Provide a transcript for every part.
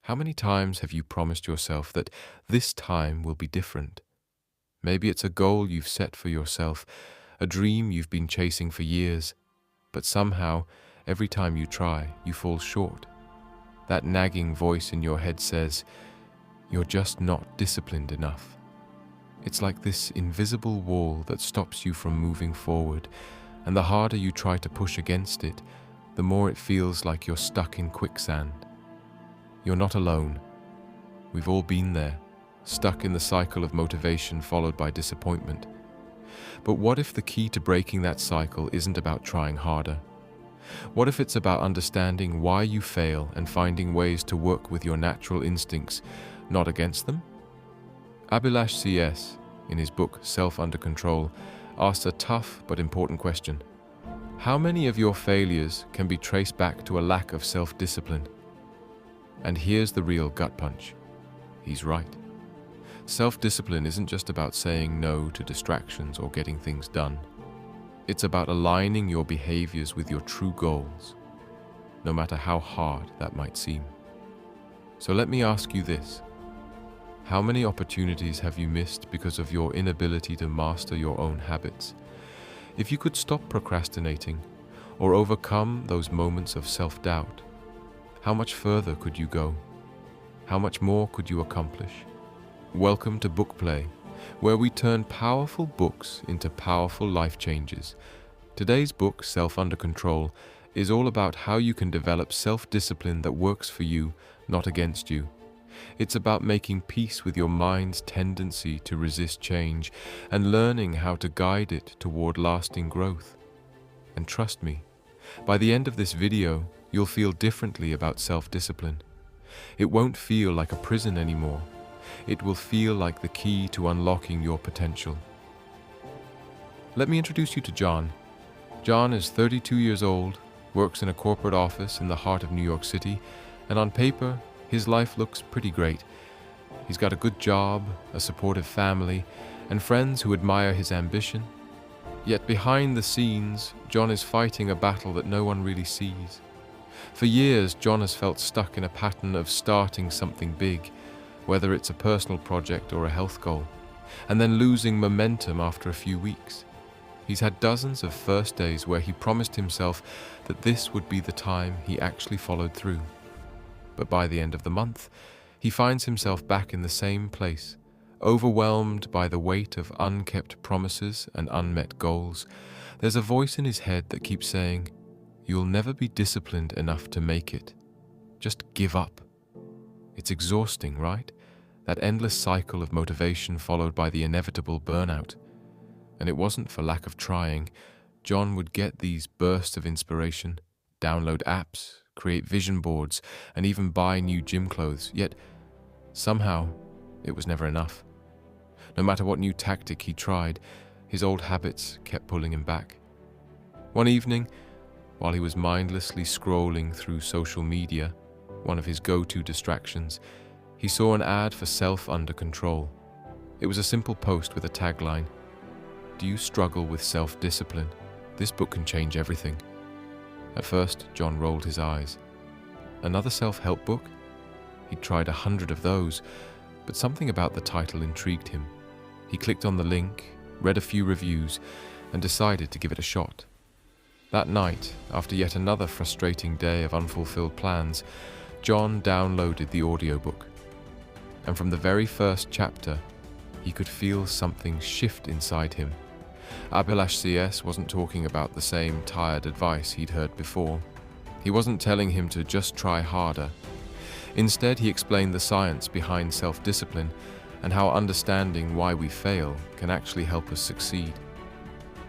How many times have you promised yourself that this time will be different? Maybe it's a goal you've set for yourself, a dream you've been chasing for years, but somehow, every time you try, you fall short. That nagging voice in your head says, "You're just not disciplined enough." It's like this invisible wall that stops you from moving forward, and the harder you try to push against it, the more it feels like you're stuck in quicksand. You're not alone. We've all been there, stuck in the cycle of motivation followed by disappointment. But what if the key to breaking that cycle isn't about trying harder? What if it's about understanding why you fail and finding ways to work with your natural instincts, not against them? Abhilash C S, in his book Self Under Control, asks a tough but important question. How many of your failures can be traced back to a lack of self-discipline? And here's the real gut punch. He's right. Self-discipline isn't just about saying no to distractions or getting things done. It's about aligning your behaviors with your true goals, no matter how hard that might seem. So let me ask you this. How many opportunities have you missed because of your inability to master your own habits? If you could stop procrastinating or overcome those moments of self-doubt, how much further could you go? How much more could you accomplish? Welcome to Book Play, where we turn powerful books into powerful life changes. Today's book, Self Under Control, is all about how you can develop self-discipline that works for you, not against you. It's about making peace with your mind's tendency to resist change and learning how to guide it toward lasting growth. And trust me, by the end of this video, you'll feel differently about self-discipline. It won't feel like a prison anymore. It will feel like the key to unlocking your potential. Let me introduce you to John. John is 32 years old, works in a corporate office in the heart of New York City, and on paper, his life looks pretty great. He's got a good job, a supportive family, and friends who admire his ambition. Yet behind the scenes, John is fighting a battle that no one really sees. For years, John has felt stuck in a pattern of starting something big, whether it's a personal project or a health goal, and then losing momentum after a few weeks. He's had dozens of first days where he promised himself that this would be the time he actually followed through. But by the end of the month, he finds himself back in the same place, overwhelmed by the weight of unkept promises and unmet goals. There's a voice in his head that keeps saying, "You'll never be disciplined enough to make it. Just give up." It's exhausting, right? That endless cycle of motivation followed by the inevitable burnout. And it wasn't for lack of trying. John would get these bursts of inspiration, download apps, create vision boards, and even buy new gym clothes. Yet, somehow, it was never enough. No matter what new tactic he tried, his old habits kept pulling him back. One evening, while he was mindlessly scrolling through social media, one of his go-to distractions, he saw an ad for Self Under Control. It was a simple post with a tagline, "Do you struggle with self-discipline? This book can change everything." At first, John rolled his eyes. Another self-help book? He'd tried 100 of those, but something about the title intrigued him. He clicked on the link, read a few reviews, and decided to give it a shot. That night, after yet another frustrating day of unfulfilled plans, John downloaded the audiobook. And from the very first chapter, he could feel something shift inside him. Abhilash C S wasn't talking about the same tired advice he'd heard before. He wasn't telling him to just try harder. Instead, he explained the science behind self-discipline and how understanding why we fail can actually help us succeed.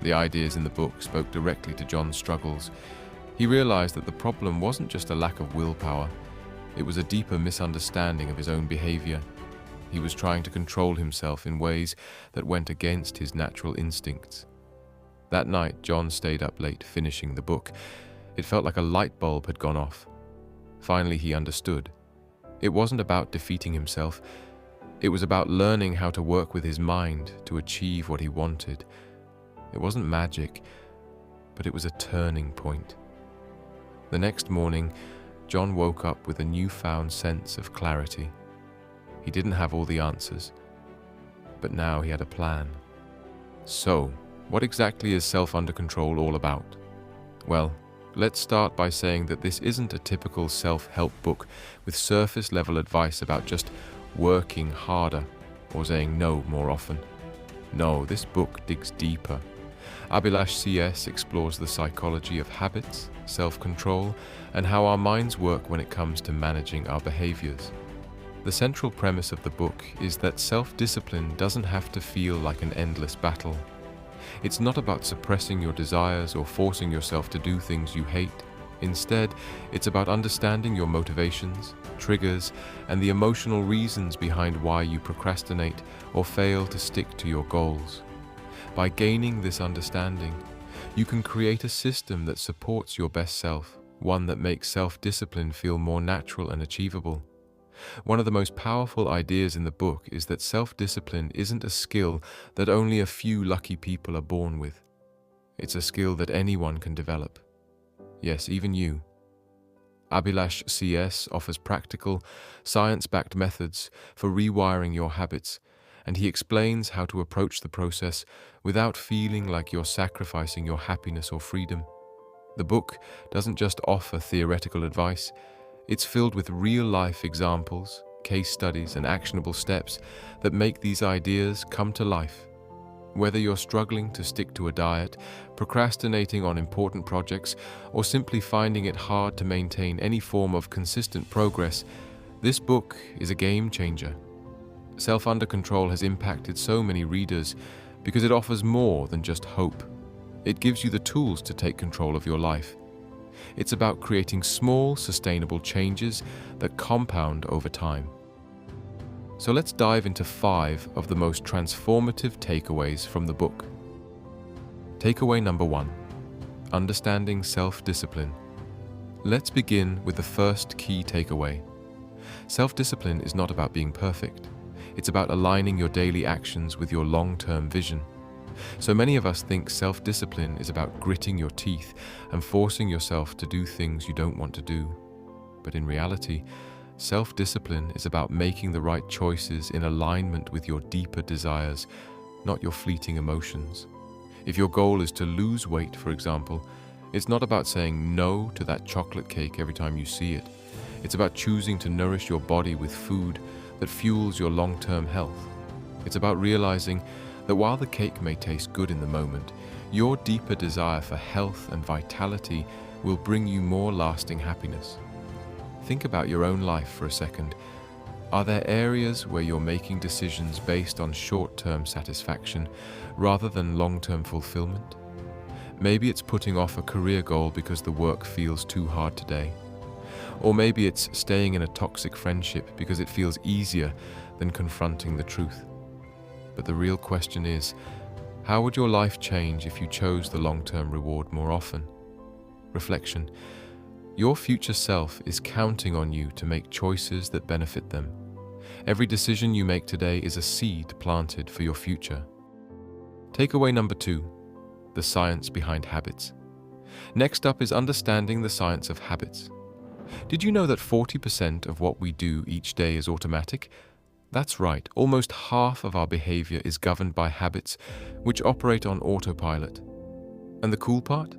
The ideas in the book spoke directly to John's struggles. He realized that the problem wasn't just a lack of willpower, it was a deeper misunderstanding of his own behavior. He was trying to control himself in ways that went against his natural instincts. That night, John stayed up late finishing the book. It felt like a light bulb had gone off. Finally, he understood. It wasn't about defeating himself. It was about learning how to work with his mind to achieve what he wanted. It wasn't magic, but it was a turning point. The next morning, John woke up with a newfound sense of clarity. He didn't have all the answers, but now he had a plan. So, what exactly is Self Under Control all about? Well, let's start by saying that this isn't a typical self-help book with surface-level advice about just working harder or saying no more often. No, this book digs deeper. Abhilash C S explores the psychology of habits, self-control, and how our minds work when it comes to managing our behaviors. The central premise of the book is that self-discipline doesn't have to feel like an endless battle. It's not about suppressing your desires or forcing yourself to do things you hate. Instead, it's about understanding your motivations, triggers, and the emotional reasons behind why you procrastinate or fail to stick to your goals. By gaining this understanding, you can create a system that supports your best self, one that makes self-discipline feel more natural and achievable. One of the most powerful ideas in the book is that self-discipline isn't a skill that only a few lucky people are born with. It's a skill that anyone can develop. Yes, even you. Abhilash C S offers practical, science-backed methods for rewiring your habits, and he explains how to approach the process without feeling like you're sacrificing your happiness or freedom. The book doesn't just offer theoretical advice. It's filled with real-life examples, case studies, and actionable steps that make these ideas come to life. Whether you're struggling to stick to a diet, procrastinating on important projects, or simply finding it hard to maintain any form of consistent progress, this book is a game changer. Self Under Control has impacted so many readers because it offers more than just hope. It gives you the tools to take control of your life. It's about creating small, sustainable changes that compound over time. So let's dive into 5 of the most transformative takeaways from the book. Takeaway number 1: understanding self-discipline. Let's begin with the first key takeaway. Self-discipline is not about being perfect. It's about aligning your daily actions with your long-term vision. So many of us think self-discipline is about gritting your teeth and forcing yourself to do things you don't want to do. But in reality, self-discipline is about making the right choices in alignment with your deeper desires, not your fleeting emotions. If your goal is to lose weight, for example, it's not about saying no to that chocolate cake every time you see it. It's about choosing to nourish your body with food that fuels your long-term health. It's about realizing that while the cake may taste good in the moment, your deeper desire for health and vitality will bring you more lasting happiness. Think about your own life for a second. Are there areas where you're making decisions based on short-term satisfaction rather than long-term fulfillment? Maybe it's putting off a career goal because the work feels too hard today. Or maybe it's staying in a toxic friendship because it feels easier than confronting the truth. But the real question is, how would your life change if you chose the long-term reward more often? Reflection. Your future self is counting on you to make choices that benefit them. Every decision you make today is a seed planted for your future. Takeaway number 2, the science behind habits. Next up is understanding the science of habits. Did you know that 40% of what we do each day is automatic? That's right, almost half of our behavior is governed by habits which operate on autopilot. And the cool part?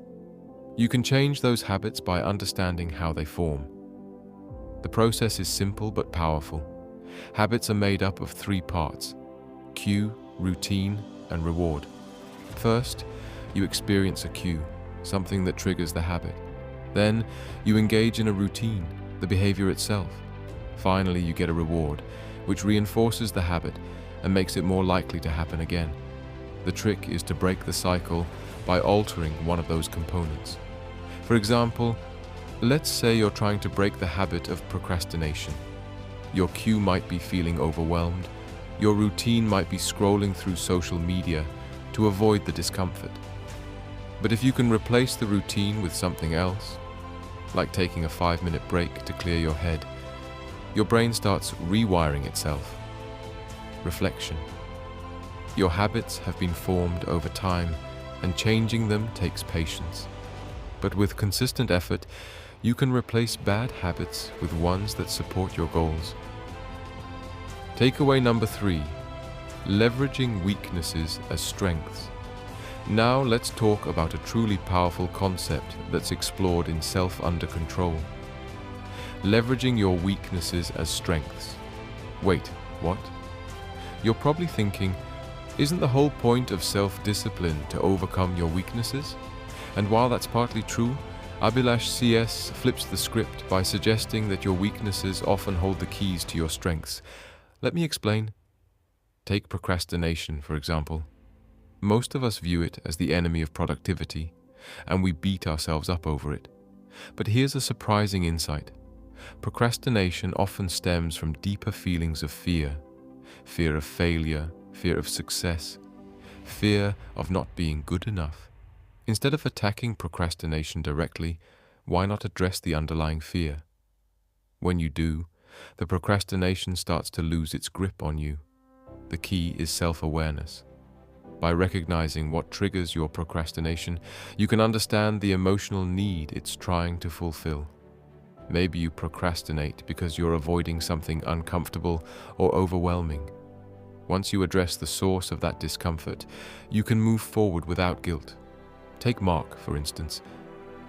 You can change those habits by understanding how they form. The process is simple but powerful. Habits are made up of 3 parts: cue, routine, and reward. First, you experience a cue, something that triggers the habit. Then, you engage in a routine, the behavior itself. Finally, you get a reward, which reinforces the habit and makes it more likely to happen again. The trick is to break the cycle by altering one of those components. For example, let's say you're trying to break the habit of procrastination. Your cue might be feeling overwhelmed. Your routine might be scrolling through social media to avoid the discomfort. But if you can replace the routine with something else, like taking a 5-minute break to clear your head, your brain starts rewiring itself. Reflection. Your habits have been formed over time, and changing them takes patience. But with consistent effort, You can replace bad habits with ones that support your goals. Takeaway number 3, leveraging weaknesses as strengths. Now let's talk about a truly powerful concept that's explored in Self Under Control. Leveraging your weaknesses as strengths. Wait, what? You're probably thinking, isn't the whole point of self-discipline to overcome your weaknesses? And while that's partly true, Abhilash C S flips the script by suggesting that your weaknesses often hold the keys to your strengths. Let me explain. Take procrastination, for example. Most of us view it as the enemy of productivity, and we beat ourselves up over it. But here's a surprising insight. Procrastination often stems from deeper feelings of fear. Fear of failure, fear of success, fear of not being good enough. Instead of attacking procrastination directly, why not address the underlying fear? When you do, the procrastination starts to lose its grip on you. The key is self-awareness. By recognizing what triggers your procrastination, you can understand the emotional need it's trying to fulfill. Maybe you procrastinate because you're avoiding something uncomfortable or overwhelming. Once you address the source of that discomfort, you can move forward without guilt. Take Mark, for instance.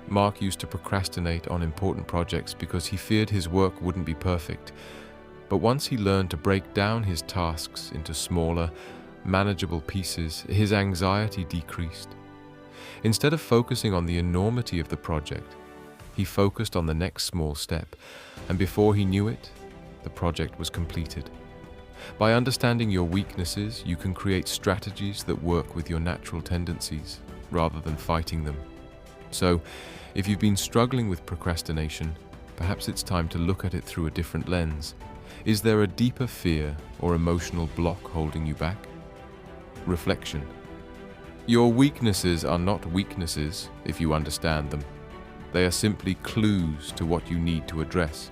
Mark used to procrastinate on important projects because he feared his work wouldn't be perfect. But once he learned to break down his tasks into smaller, manageable pieces, his anxiety decreased. Instead of focusing on the enormity of the project, he focused on the next small step, and before he knew it, the project was completed. By understanding your weaknesses, you can create strategies that work with your natural tendencies, rather than fighting them. So, if you've been struggling with procrastination, perhaps it's time to look at it through a different lens. Is there a deeper fear or emotional block holding you back? Reflection. Your weaknesses are not weaknesses if you understand them. They are simply clues to what you need to address.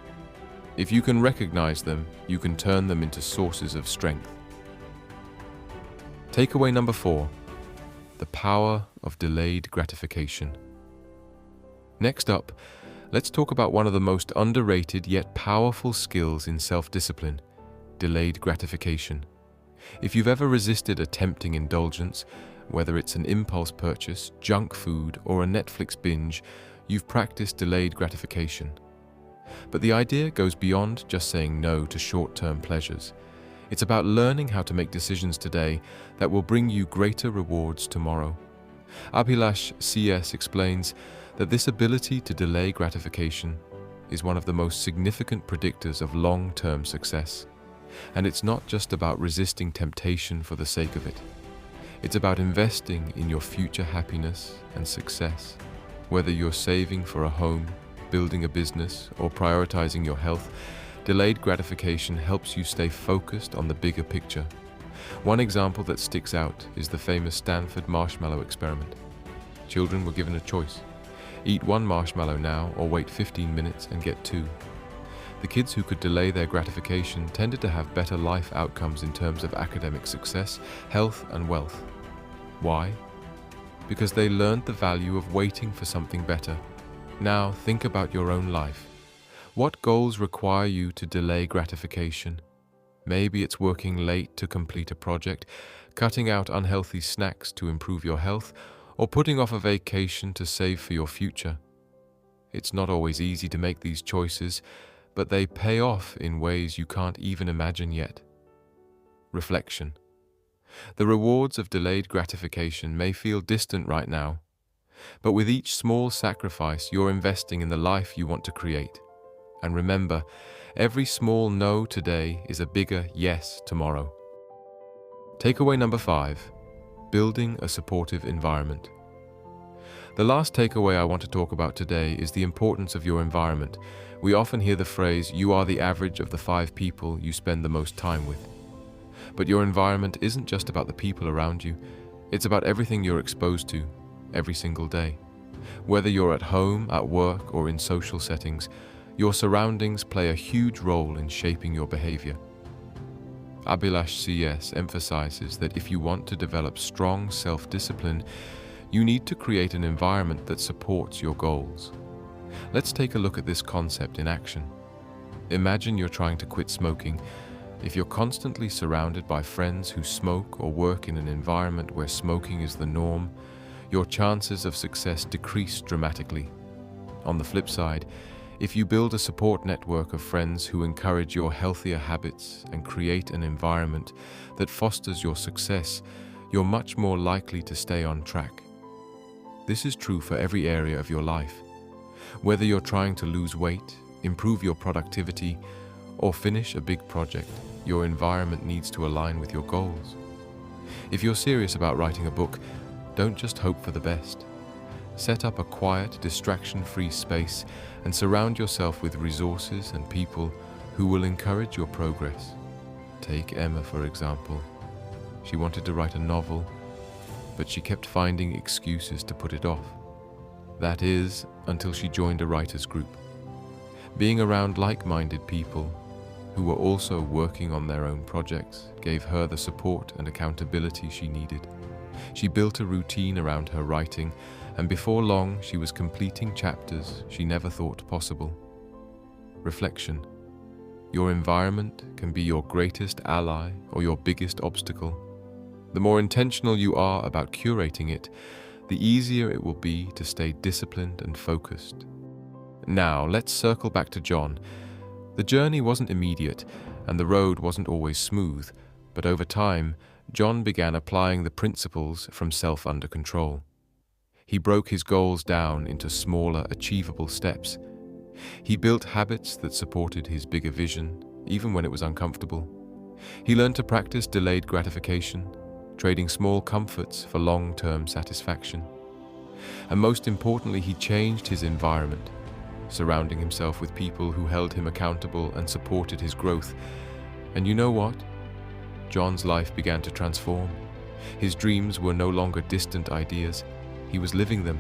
If you can recognize them, you can turn them into sources of strength. Takeaway number 4, the power of delayed gratification. Next up, let's talk about one of the most underrated yet powerful skills in self-discipline, delayed gratification. If you've ever resisted a tempting indulgence, whether it's an impulse purchase, junk food, or a Netflix binge, you've practiced delayed gratification. But the idea goes beyond just saying no to short-term pleasures. It's about learning how to make decisions today that will bring you greater rewards tomorrow. Abhilash C S explains that this ability to delay gratification is one of the most significant predictors of long-term success. And it's not just about resisting temptation for the sake of it. It's about investing in your future happiness and success. Whether you're saving for a home, building a business, or prioritizing your health, delayed gratification helps you stay focused on the bigger picture. One example that sticks out is the famous Stanford marshmallow experiment. Children were given a choice. Eat 1 marshmallow now or wait 15 minutes and get 2. The kids who could delay their gratification tended to have better life outcomes in terms of academic success, health, and wealth. Why? Because they learned the value of waiting for something better. Now think about your own life. What goals require you to delay gratification? Maybe it's working late to complete a project, cutting out unhealthy snacks to improve your health, or putting off a vacation to save for your future. It's not always easy to make these choices, but they pay off in ways you can't even imagine yet. Reflection. The rewards of delayed gratification may feel distant right now, but with each small sacrifice, you're investing in the life you want to create. And remember, every small no today is a bigger yes tomorrow. Takeaway number 5, building a supportive environment. The last takeaway I want to talk about today is the importance of your environment. We often hear the phrase, you are the average of the 5 people you spend the most time with. But your environment isn't just about the people around you, it's about everything you're exposed to every single day. Whether you're at home, at work, or in social settings, your surroundings play a huge role in shaping your behavior. Abhilash C S emphasizes that if you want to develop strong self-discipline, you need to create an environment that supports your goals. Let's take a look at this concept in action. Imagine you're trying to quit smoking. If you're constantly surrounded by friends who smoke or work in an environment where smoking is the norm, your chances of success decrease dramatically. On the flip side, if you build a support network of friends who encourage your healthier habits and create an environment that fosters your success, you're much more likely to stay on track. This is true for every area of your life. Whether you're trying to lose weight, improve your productivity, or finish a big project, your environment needs to align with your goals. If you're serious about writing a book, don't just hope for the best. Set up a quiet, distraction-free space and surround yourself with resources and people who will encourage your progress. Take Emma, for example. She wanted to write a novel, but she kept finding excuses to put it off. That is, until she joined a writers' group. Being around like-minded people who were also working on their own projects gave her the support and accountability she needed. She built a routine around her writing, and before long she was completing chapters she never thought possible. Reflection. Your environment can be your greatest ally or your biggest obstacle. The more intentional you are about curating it, the easier it will be to stay disciplined and focused. Now, let's circle back to John. The journey wasn't immediate, and the road wasn't always smooth, but over time, John began applying the principles from Self Under Control. He broke his goals down into smaller, achievable steps. He built habits that supported his bigger vision, even when it was uncomfortable. He learned to practice delayed gratification, trading small comforts for long-term satisfaction. And most importantly, he changed his environment, surrounding himself with people who held him accountable and supported his growth. And you know what? John's life began to transform. His dreams were no longer distant ideas. He was living them.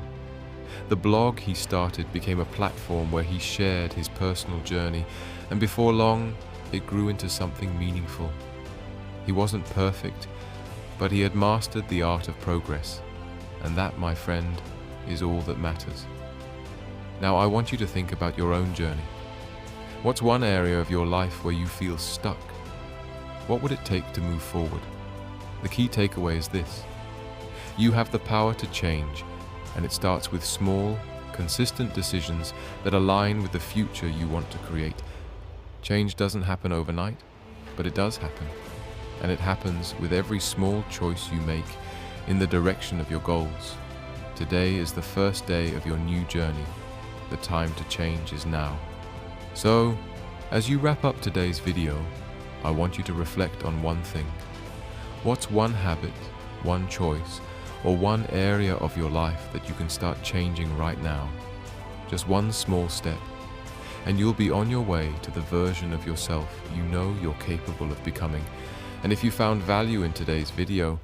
The blog he started became a platform where he shared his personal journey, and before long, it grew into something meaningful. He wasn't perfect, but he had mastered the art of progress, and that, my friend, is all that matters. Now, I want you to think about your own journey. What's one area of your life where you feel stuck? What would it take to move forward? The key takeaway is this: you have the power to change, and it starts with small, consistent decisions that align with the future you want to create. Change doesn't happen overnight, but it does happen. And it happens with every small choice you make in the direction of your goals. Today is the first day of your new journey. The time to change is now. So, as you wrap up today's video, I want you to reflect on one thing. What's one habit, one choice, or one area of your life that you can start changing right now? Just one small step, and you'll be on your way to the version of yourself you know you're capable of becoming. And if you found value in today's video,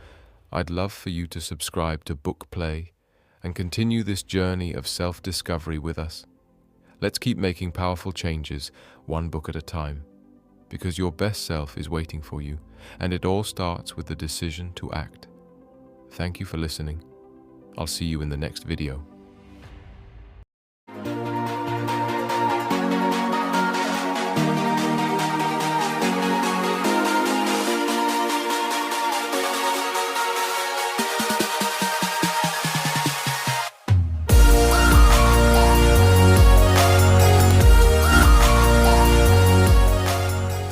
I'd love for you to subscribe to Book Play and continue this journey of self-discovery with us. Let's keep making powerful changes, one book at a time, because your best self is waiting for you, and it all starts with the decision to act. Thank you for listening. I'll see you in the next video.